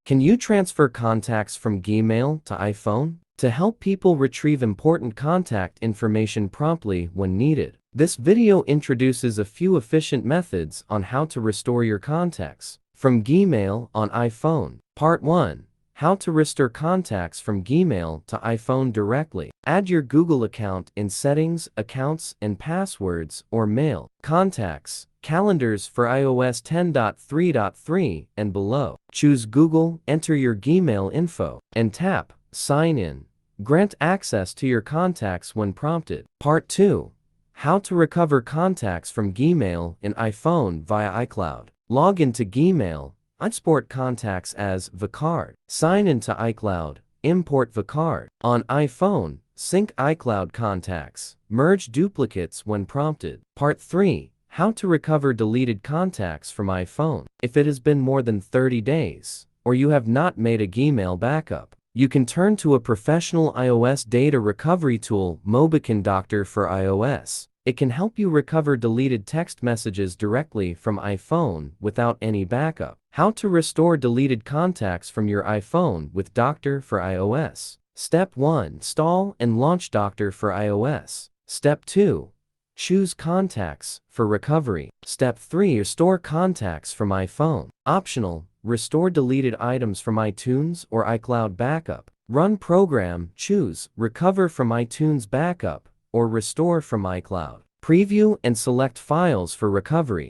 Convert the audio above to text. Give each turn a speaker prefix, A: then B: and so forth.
A: Can you transfer contacts from Gmail to iPhone? To help people retrieve important contact information promptly when needed. This video introduces a few efficient methods on how to restore your contacts from Gmail on iPhone. Part 1. How to restore contacts from Gmail to iPhone directly. Add your Google account in Settings, Accounts and Passwords or Mail. Contacts, Calendars for iOS 10.3.3 and below. Choose Google, enter your Gmail info, and tap Sign In. Grant access to your contacts when prompted. Part 2. How to recover contacts from Gmail in iPhone via iCloud. Log into Gmail. Export contacts as the card. Sign into iCloud. Import the card. On iPhone, sync iCloud contacts. Merge duplicates when prompted. Part 3. How to recover deleted contacts from iPhone. If it has been more than 30 days, or you have not made a Gmail backup, you can turn to a professional iOS data recovery tool, MobiKin Doctor for iOS. It can help you recover deleted text messages directly from iPhone without any backup. How to restore deleted contacts from your iPhone with Doctor for iOS. Step 1. Install and launch Doctor for iOS. Step 2. Choose Contacts for recovery. Step 3. Restore contacts from iPhone. Optional. Restore deleted items from iTunes or iCloud backup. Run program. Choose Recover from iTunes backup or Restore from iCloud. Preview and select files for recovery.